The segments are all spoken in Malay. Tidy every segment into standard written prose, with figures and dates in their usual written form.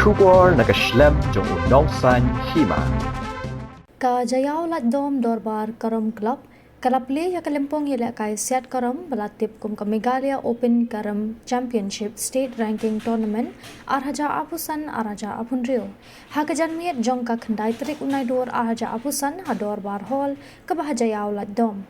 Shubor nakaslem jong unongsan hima. Kajayau lat dom dorbar karom club Kalaple ya Kalimpong yela kai set karam balatip kum Megalia Open Karam Championship State Ranking Tournament Arhaja Apusan Araja Apunrio. Hakajan miet jongka khandai trik unai dor Arhaja Apusan hador bar hall kabahajayau lat dom.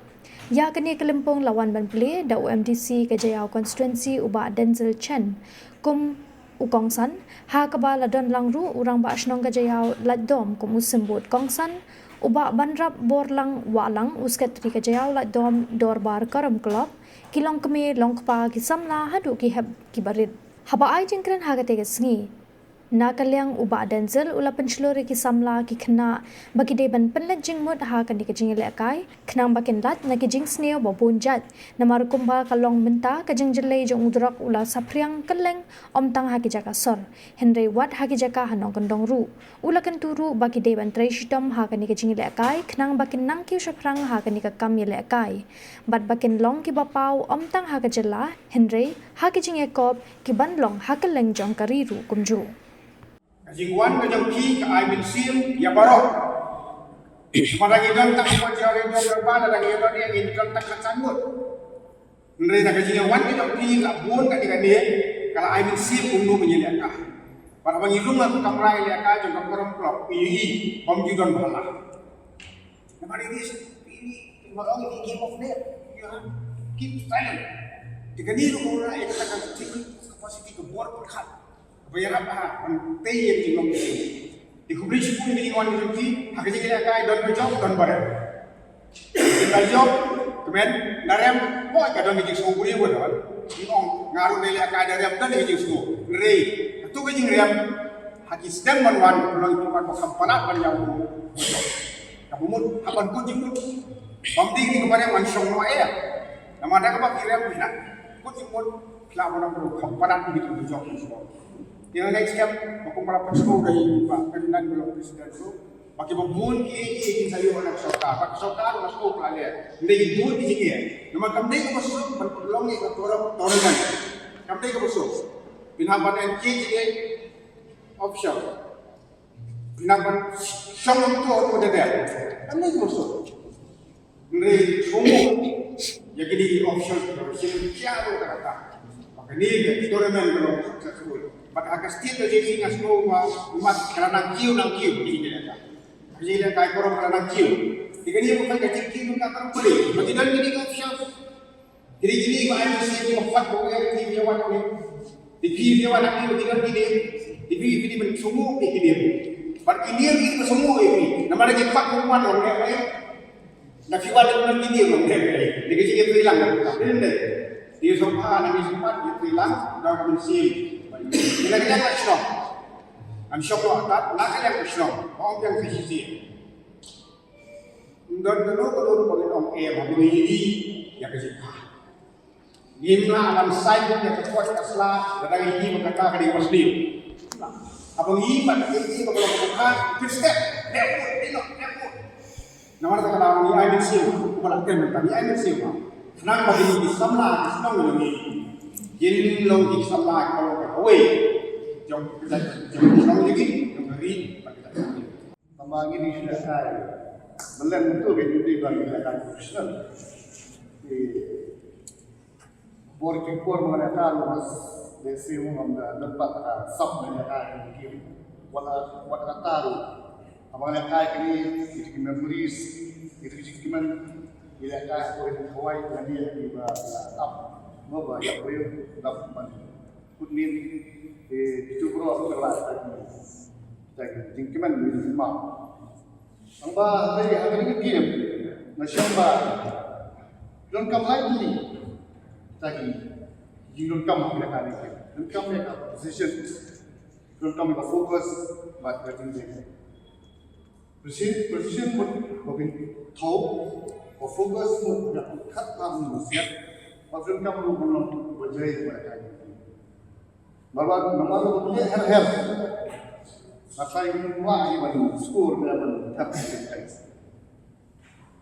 Ya kini Kalimpong lawan ban play da UMDC Kajayau Constituency uba Denzel Chen kum Ukongsan ha kaba ladon langru urang ba asnong Kajayau lat dom kum usimbut Kongsan uba banrap borlang walang uskat tri Kajayau lat dom dorbar karam club kilong kemi longkpa kisamla hadu ki heb kibarit haba ai jingkran hagate gesngi nakaliang uba Denzel ula penchlori kisamla ki khna bagi deban penlet jingmut ha kan dikajing lekai khnang bakin lat nakijing sneo babun jat namar kumba kalong menta kajing jelai jong udrak ula sapriang keleng omtang ha ki jaka sor henry wat ha ki jaka hanong kondong ru ula kan turu bagi deban treshitom ha kan dikajing lekai khnang bakin nang ki saprang ha kan dikakam lekai bat bakin long ki bapau omtang ha ka jela henry ha ki jing ekop ki banlong ha keleng jong kariru kumju Jingwan ke jengki ke ai bin sim ya barok. Pada gidan tak pajare do berban ada gidan dia gidan tak kacangut. Nri tak jingwan ke jengki la bun ka dikan dia kalau ai bin sim unu menyeliak ka. Pada pangilung la kamrai liak ka jong korom klop ii pom gidan bala. Namari ini barong ini game of death. You keep silent. Dikan dia ko ra ita tak capacity ke buat berkat. Bayar apa? Penting yang ingin di kubri sepuluh ini ingin dirunti. Hakikatnya kita akan don berjob don barat. Kita job, kemudian darem, kok kita don ngejek semua buri buat apa? Ingong ngaruh dari akan darem dan ngejek semua. Ngeri, itu ngejek rem. Hakik sedang manwan, pulang tempat makam panak panjang berjob. Kamu mud, hapan kucing tu. Pemting ini kepada manusia semua ya. Nama ada kepak rem bina. Kucing mud, kelamaan aku kampanan begitu berjob semua. Yang next step, aku merapat semua dari Pak Ferdinand belum presiden itu. Bagi pembun ini saya orang sokar, pak sokar orang sekolah pelalian. Ini ibu di sini ya. Nama kami itu masuk berpeluang ni orang torengan. Kami itu masuk. Binapan NC jadi offshore. Binapan song itu orang ada dia. Kami itu masuk. Ini semua. Jadi di offshore sini siapa kata. Maka ini torengan belum successful. Pada akas tiada jadi ngas rumah umat kerana kiu nang kiu di sini dah. Di sini dah korang kerana kiu. Jika dia bukan kecil kiu nak tak boleh. Bagi dan ini offshore. Jadi macam saya membuat bahawa yang ini dia wan ni. Di dia wan ni bagi dan ini. Di ini bersungguh di ini. Bagi dia ini bersungguh ini. Nama dia cepat kuman orang yang lain. Nak siapa dengan ini orang yang lain. Dia kecil dia hilang. Ini dia sempat nabi sempat dia hilang dan kondisi. Bila kita nak senang, am syok lo atat, nak kita nak senang, orang yang fisisi. Dan kalau bagi orang bagi ini, ya kerja. Gimana alam saya yang terkuat asla, datang ini berkata kepada Muslim. Abang ini pada ini kalau berbuka, step, tengok. Nama kata orang ini I miss you, bukan tadi I miss you. Kenapa bagi ini sama, senang ini. Jadi long di sama kalau away jom long lagi jom hari tambah ini sudah saya melihat itu jadi bagi akan profesional di borikipur mengatakan mas desi mengambil tempat sub mengatakan ini wala taru mengatakan ini itu memories itu kiman bila kah orang Hawaii dan dia juga up Maba ya koyo dapat kunin itu bro aku kelas tadi jingkiman di rumah amba dari hari ini game nasyamba don kam lagi tadi jingdon kam bila kali don kam ya position don kam ba focus buat kerja position pun mungkin tahu fokus pun dah kat tam siap Pasal kamu belum berjaya mereka ini. Bapak nama dia hal. Masa ini wah ini baru skor berapa tapi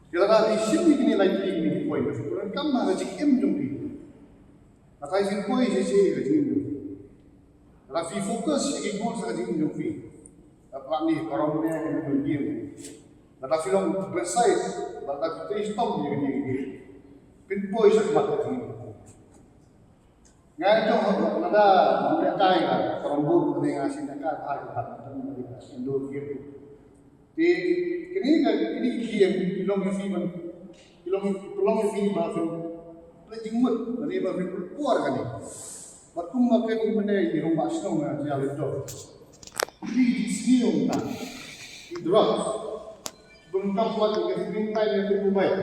kita di sini ini lagi ini poin. Orang kamu ada cikim jumpi. Masa ini poin sih ini. Rafi fokus lagi gol sangat tinggi Rafi. Apa ni koromnya yang berdiam. Rafi long precise, Rafi tu stop dia ni. Pinpoint sangat tinggi. Ngai tu ada mereka kaya korombu dengan asin dekat hari Indo game. Di kini game ilong Rafi man ilong Rafi bahasa jingmut dari bahasa keluar kan ni. Waktu makan ini benda di rumah senang nak jalan itu. Di sini orang tak, di drop. Bengkak buat kita minta yang lebih baik.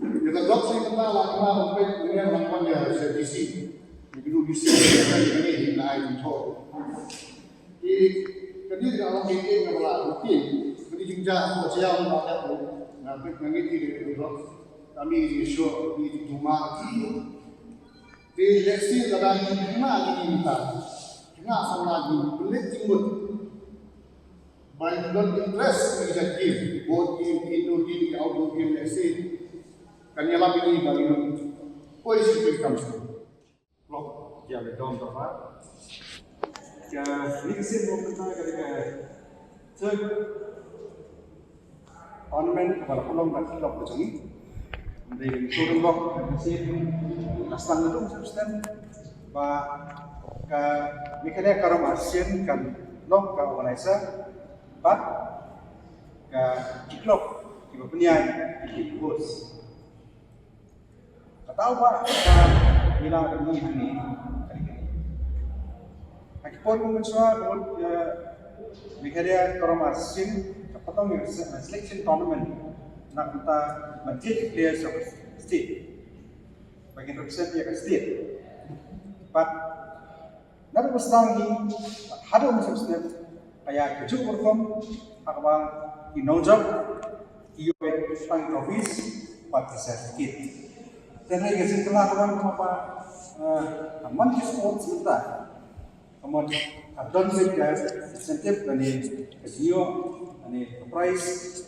Kita drop sih kita lakukan sampai dengan lakukan dia servis. Jadi dulu bisa ini naik itu. Jadi kalau kita nak rutin, jadi jengjak macam yang ada tu, nak ngiti di drop. Kami di show di rumah itu. Di leksi kadang kena minta, kena lagi belit jemput. Baik non interest menjadi both game, indoor game, outdoor game leksi. Kan yang lebih ini bagi non posisi berkamp. Blok yang dom tempat. Ke niksin mau kita ketika third ornament kepada pelong dan blok macam ini. Di turun blok mesin nastang itu sistem ba ka mikanya karam ASEAN kan blok ka organizer bat ka kiklok kiba penyan kikos tahu ba ka bilang kami ini akipon mo mensua buat mikanya karam ASEAN kapatong yung selection tournament nak kita menjadi players of state, bagian represent dia ke state. But nabi mustang ni ada macam step kayak kejuk perform, akbang inojab, iyo tang province, pat sedikit. Dan lagi setelah akbang apa, aman di sport sebentar, kemudian adon saja insentif dan kejiyo, ani prize.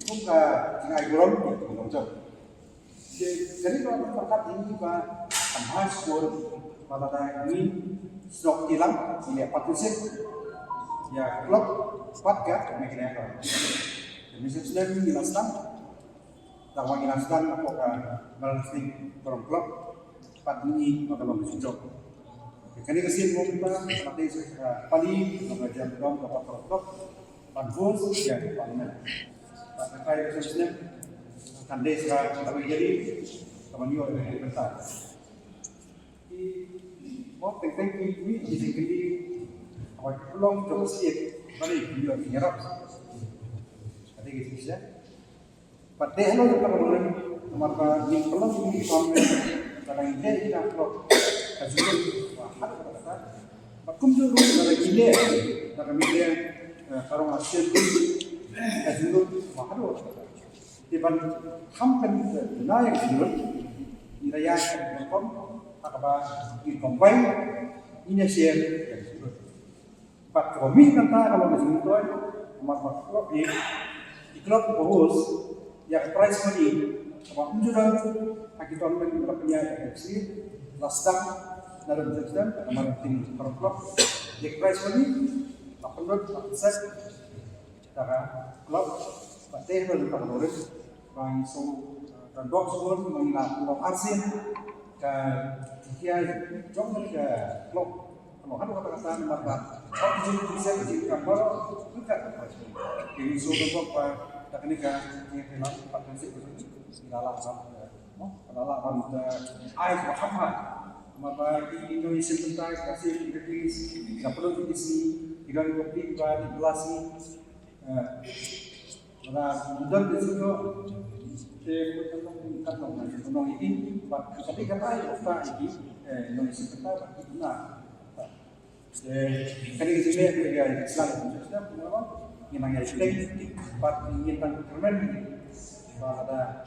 Buka tinggal golong itu menonjol. Jadi kalau tempat ini juga tambah skor pada ini stok hilang ini partisip ya klub kuat kan makanya kan. Jadi sudah dijelaskan bahwa dijelaskan apakah melalui forum klub tempat ini maka menunjuk. Jadi kesin mau kita seperti pali mengajar dom dapat klub panbus ya parlemen. Pakai khususnya kandes kami jadi teman yo dari bentar. Mau tentang ini jadi awak belum coba sih, balik dia nyerap. Ada gitu sih. Pada hello teman-teman, maka yang belum ini kami kadang ide kita upload kajian wah ada kata. Pakum dulu ada ide, kami dia karung hasil Azulun mahal. Tiban hampan naik azulun, irayan kom, apa di combine ini share azulun. Pak kami kata kalau azulun tu, mak klub ni, klub bagus, yang price money, apa unjuran, kita orang punya FC, lastak, dalam sistem, kemarin tim klub, yang price money, 800 set. Cara klub pateh berlepas lurus, bang so dan dok sekolah mengenal klub ASEAN ke dia jom ke klub kalau ada kata-kata maka kalau tujuh bisa dijadikan baru bukan jadi so dok tak ini kan yang kenal empat prinsip itu adalah air Muhammad maka di Indonesia tentang kasih gratis tak perlu diisi tidak kopi di belasi mudah di situ tentang ini tapi kata kita ini Indonesia kita benar kan di sini ada Islam khususnya pengawan yang namanya Islam empat ingin tentang ada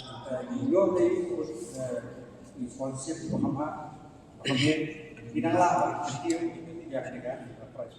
yo di sponsorship Muhammad kemudian bidang lah ya kan price